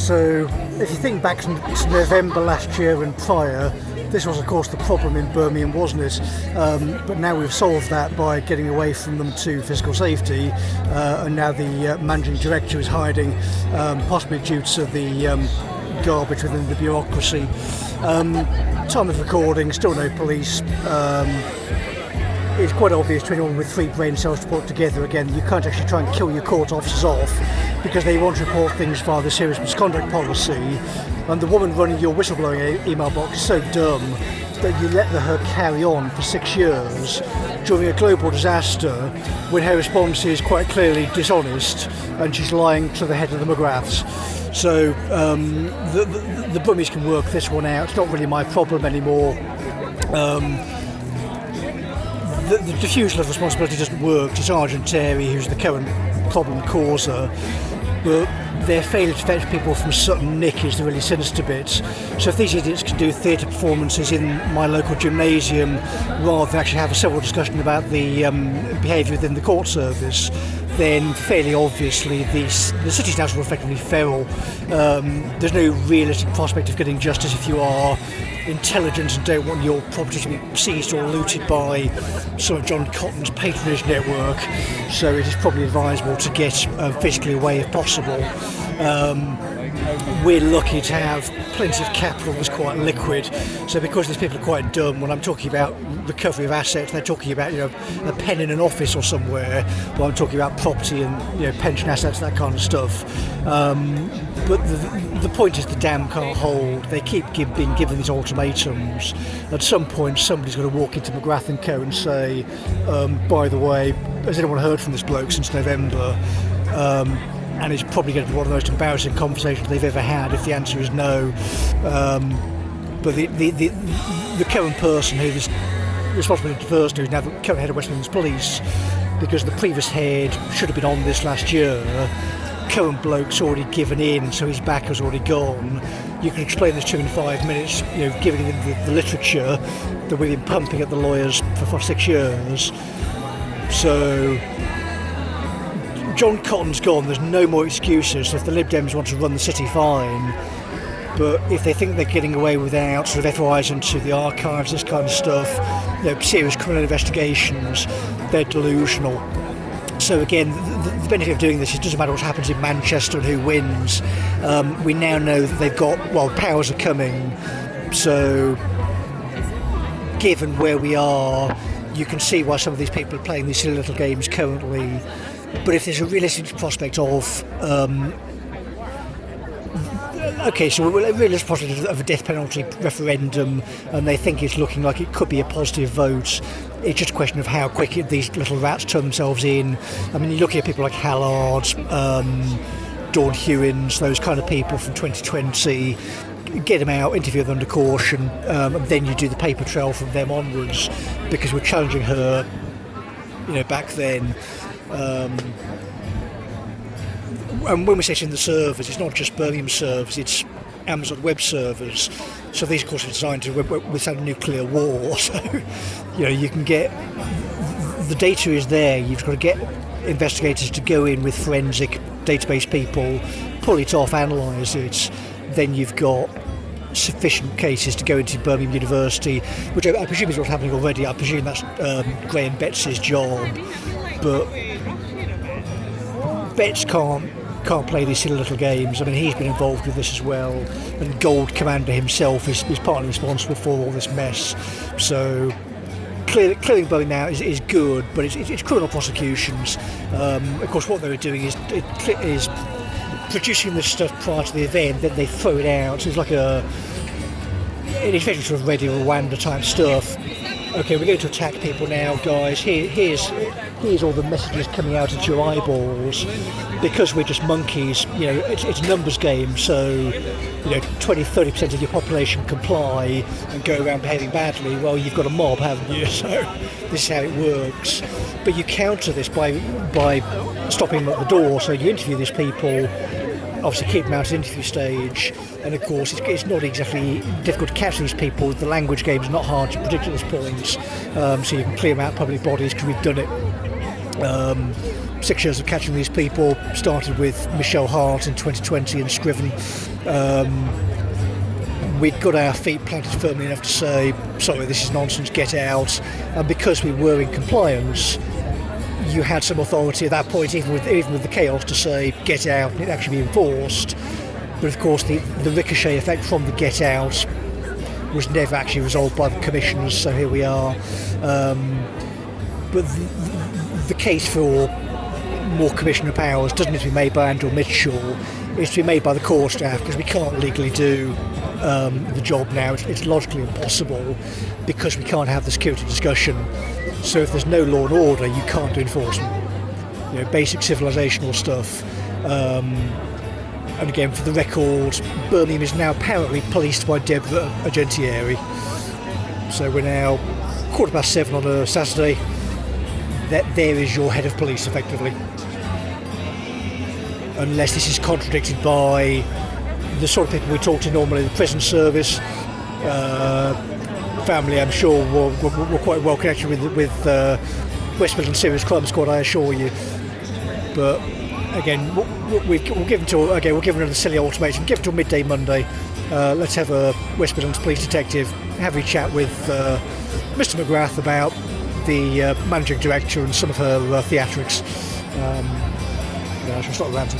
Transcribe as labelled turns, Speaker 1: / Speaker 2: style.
Speaker 1: So if you think back to November last year and prior, this was of course the problem in Birmingham, wasn't it? But now we've solved that by getting away from them to physical safety, and now the managing director is hiding, possibly due to the garbage within the bureaucracy. Time of recording, still no police. It's quite obvious to anyone with 3 brain cells to put together. Again, you can't actually try and kill your court officers off because they want to report things via the serious misconduct policy, and the woman running your whistleblowing email box is so dumb that you let her carry on for 6 years during a global disaster when her response is quite clearly dishonest and she's lying to the head of the McGraths. So the Brummies can work this one out. It's not really my problem anymore. The diffusion of responsibility doesn't work. It's Argentieri who's the current problem causer, but their failure to fetch people from Sutton Nick is the really sinister bit. So if these idiots can do theatre performances in my local gymnasium rather than actually have a civil discussion about the behaviour within the court service, then fairly obviously the city's now sort of effectively feral. There's no realistic prospect of getting justice if you are intelligent and don't want your property to be seized or looted by some of John Cotton's patronage network. So it is probably advisable to get physically away if possible. We're lucky to have plenty of capital that's quite liquid. So because these people are quite dumb, when I'm talking about recovery of assets, they're talking about a pen in an office or somewhere, while I'm talking about property and pension assets, that kind of stuff. But the point is the dam can't hold. They keep being given these ultimatums. At some point somebody's going to walk into McGrath & Co and say, by the way, has anyone heard from this bloke since November? And it's probably going to be one of the most embarrassing conversations they've ever had if the answer is no. But the current person who is responsible for diversity, who's now the current head of West Midlands Police, because the previous head should have been on this last year, current bloke's already given in, so his back has already gone. You can explain this to him in 5 minutes, giving him the literature that we've been pumping at the lawyers for 6 years. So John Cotton's gone, there's no more excuses. So if the Lib Dems want to run the city, fine. But if they think they're getting away without sort of FOIs into the archives, this kind of stuff, serious criminal investigations, they're delusional. So again, the benefit of doing this is it doesn't matter what happens in Manchester and who wins. We now know that they've got, powers are coming. So given where we are, you can see why some of these people are playing these silly little games currently. But if there's a realistic prospect of a realistic prospect of a death penalty referendum, and they think it's looking like it could be a positive vote, it's just a question of how quick these little rats turn themselves in. I mean, you look at people like Hallard, Dawn Hewins, those kind of people from 2020, get them out, interview them under caution, and then you do the paper trail from them onwards, because we're challenging her, back then. And when we say it's in the servers, it's not just Birmingham servers, it's Amazon web servers. So these, of course, are designed to withstand a nuclear war. So, you can get... The data is there. You've got to get investigators to go in with forensic database people, pull it off, analyse it. Then you've got sufficient cases to go into Birmingham University, which I presume is what's happening already. I presume that's Graham Betts' job. But Betts can't play these silly little games. I mean, he's been involved with this as well, and Gold Commander himself is partly responsible for all this mess. So clearing Boeing now is good, but it's criminal prosecutions. Of course, what they were doing is producing this stuff prior to the event, then they throw it out. So it's like it's effectively sort of Radio Rwanda type stuff. Okay, we're going to attack people now, guys. Here's all the messages coming out into your eyeballs. Because we're just monkeys, it's a numbers game, so 20-30% of your population comply and go around behaving badly. Well, you've got a mob, haven't you? So this is how it works. But you counter this by stopping them at the door. So you interview these people, obviously keep them out at the interview stage, and of course it's not exactly difficult to catch these people. The language game is not hard to predict at this point, so you can clear them out of public bodies because we've done it. 6 years of catching these people, started with Michelle Hart in 2020 and Scriven. We'd got our feet planted firmly enough to say, sorry, this is nonsense, get out. And because we were in compliance, you had some authority at that point, even with the chaos, to say, get out, and it actually be enforced. But of course, the ricochet effect from the get out was never actually resolved by the commissioners, so here we are. But the case for more commissioner powers doesn't need to be made by Andrew Mitchell, it's to be made by the core staff, because we can't legally do the job now. It's logically impossible because we can't have the security discussion. So if there's no law and order, you can't do enforcement. Basic civilisational stuff. And again, for the record, Birmingham is now apparently policed by Deborah Argentieri. So we're now 7:15 on a Saturday. There is your head of police, effectively. Unless this is contradicted by the sort of people we talk to normally, the prison service, family, I'm sure, we're quite well connected with West Midlands Serious Crime Squad, I assure you. But again, we're given a silly ultimatum, give it till midday Monday. Let's have a West Midlands police detective have a chat with Mr McGrath about the managing director and some of her theatrics. I shall stop ranting.